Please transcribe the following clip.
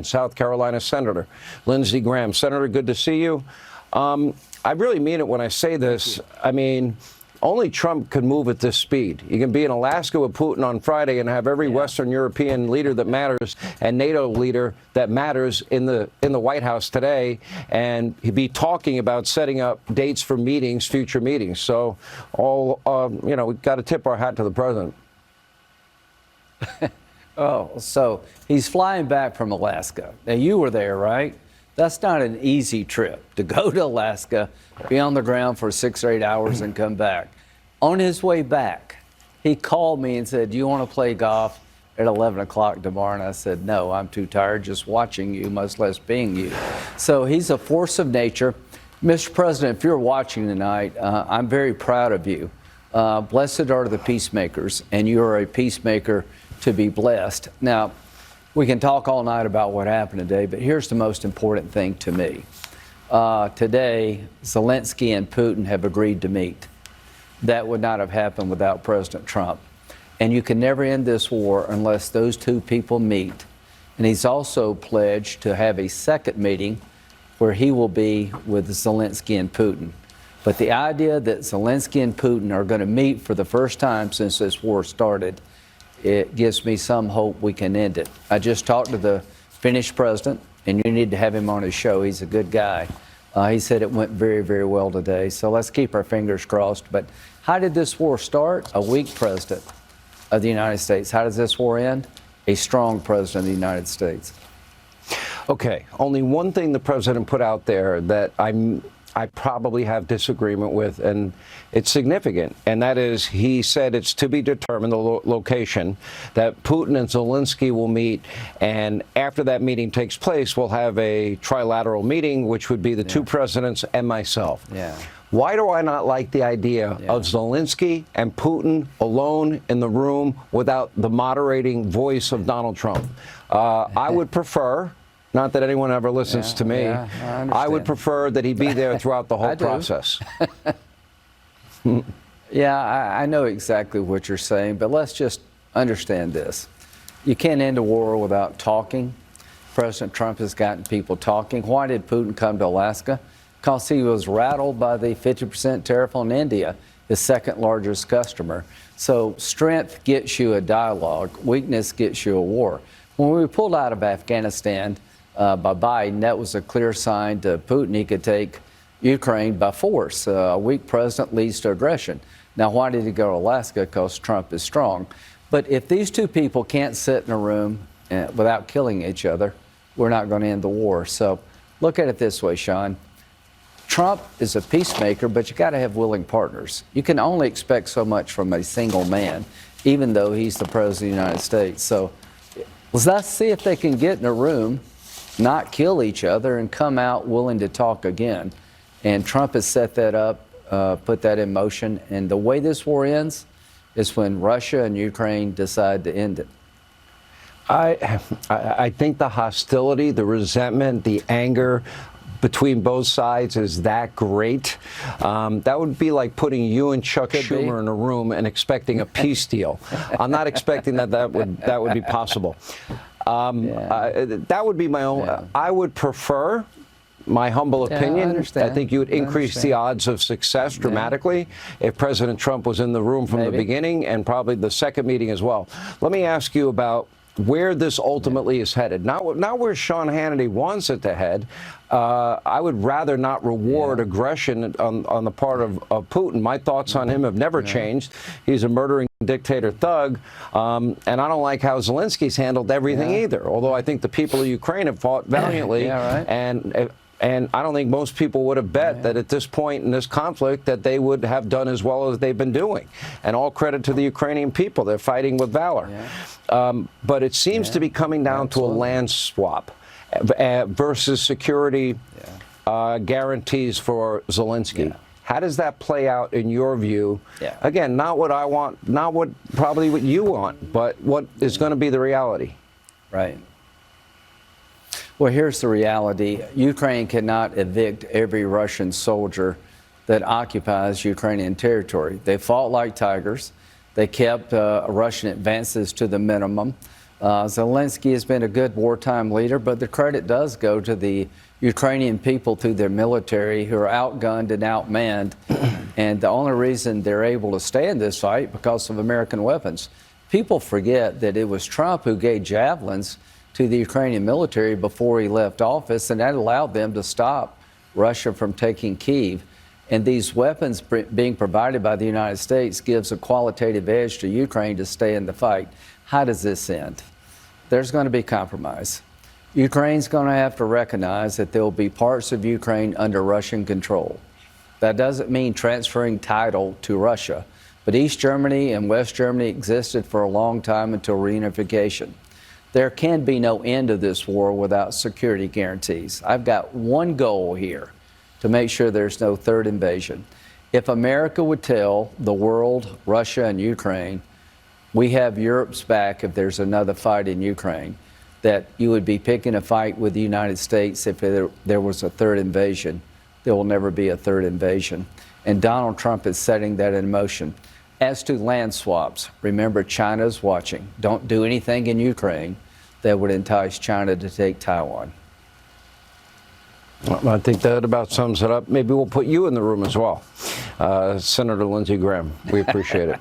South Carolina Senator Lindsey Graham. Senator, good to see you. I really mean it when I say this. I mean, only Trump could move at this speed. You can be in Alaska with Putin on Friday and have every Western European leader that matters and NATO leader that matters in the White House today, and he'd be talking about setting up dates for meetings, future meetings. So, we've got to tip our hat to the president. Oh, so he's flying back from Alaska. Now, you were there, right? That's not an easy trip to go to Alaska, be on the ground for 6 or 8 hours and come back. On his way back, he called me and said, do you want to play golf at 11 o'clock tomorrow? And I said, no, I'm too tired just watching you, much less being you. So he's a force of nature. Mr. President, if you're watching tonight, I'm very proud of you. Blessed are the peacemakers, and you are a peacemaker to be blessed. Now, we can talk all night about what happened today, but here's the most important thing to me. Today, Zelensky and Putin have agreed to meet. That would not have happened without President Trump. And you can never end this war unless those two people meet. And he's also pledged to have a second meeting where he will be with Zelensky and Putin. But the idea that Zelensky and Putin are going to meet for the first time since this war started, it gives me some hope we can end it. I just talked to the Finnish president, and you need to have him on his show. He's a good guy. He said it went very, very well today. So let's keep our fingers crossed. But how did this war start? A weak president of the United States. How does this war end? A strong president of the United States. Okay, only one thing the president put out there that I probably have disagreement with, and it's significant, and that is he said it's to be determined, the location, that Putin and Zelensky will meet, and after that meeting takes place, we'll have a trilateral meeting, which would be the two presidents and myself. Why do I not like the idea of Zelensky and Putin alone in the room without the moderating voice of Donald Trump? I would prefer, not that anyone ever listens to me, I would prefer that he be there throughout the whole process. I know exactly what you're saying, but let's just understand this. You can't end a war without talking. President Trump has gotten people talking. Why did Putin come to Alaska? Because he was rattled by the 50% tariff on India, his second largest customer. So strength gets you a dialogue. Weakness gets you a war. When we pulled out of Afghanistan by Biden, that was a clear sign to Putin he could take Ukraine by force. A weak president leads to aggression. Now, why did he go to Alaska? Because Trump is strong. But if these two people can't sit in a room without killing each other, we're not going to end the war. So look at it this way, Sean. Trump is a peacemaker, but you got to have willing partners. You can only expect so much from a single man, even though he's the president of the United States. So let's see if they can get in a room, not kill each other, and come out willing to talk again. And Trump has set that up, put that in motion. And the way this war ends is when Russia and Ukraine decide to end it. I think the hostility, the resentment, the anger between both sides is that great. That would be like putting you and Chuck Schumer in a room and expecting a peace deal. I'm not expecting that would be possible. That would be my own. I would prefer, my humble opinion, I think you would increase the odds of success dramatically if President Trump was in the room from the beginning, and probably the second meeting as well. Let me ask you about where this ultimately is headed. Not where Sean Hannity wants it to head. I would rather not reward aggression on the part of Putin. My thoughts on him have never changed. He's a murdering dictator thug, and I don't like how Zelensky's handled everything either, although I think the people of Ukraine have fought valiantly, and I don't think most people would have bet that at this point in this conflict that they would have done as well as they've been doing. And all credit to the Ukrainian people. They're fighting with valor. But it seems to be coming down to a land swap versus security guarantees for Zelensky. How does that play out in your view? Again, not what I want, not what probably what you want, but what is going to be the reality. Right. Well, here's the reality. Ukraine cannot evict every Russian soldier that occupies Ukrainian territory. They fought like tigers. They kept Russian advances to the minimum. Zelensky has been a good wartime leader, but the credit does go to the Ukrainian people through their military who are outgunned and outmanned. And the only reason they're able to stay in this fight because of American weapons. People forget that it was Trump who gave javelins to the Ukrainian military before he left office, and that allowed them to stop Russia from taking Kyiv. And these weapons being provided by the United States gives a qualitative edge to Ukraine to stay in the fight. How does this end? There's going to be compromise. Ukraine's going to have to recognize that there will be parts of Ukraine under Russian control. That doesn't mean transferring title to Russia, but East Germany and West Germany existed for a long time until reunification. There can be no end to this war without security guarantees. I've got one goal here, to make sure there's no third invasion. If America would tell the world, Russia and Ukraine, we have Europe's back if there's another fight in Ukraine, that you would be picking a fight with the United States if there was a third invasion. There will never be a third invasion. And Donald Trump is setting that in motion. As to land swaps, remember China's watching. Don't do anything in Ukraine that would entice China to take Taiwan. Well, I think that about sums it up. Maybe we'll put you in the room as well. Senator Lindsey Graham, we appreciate it.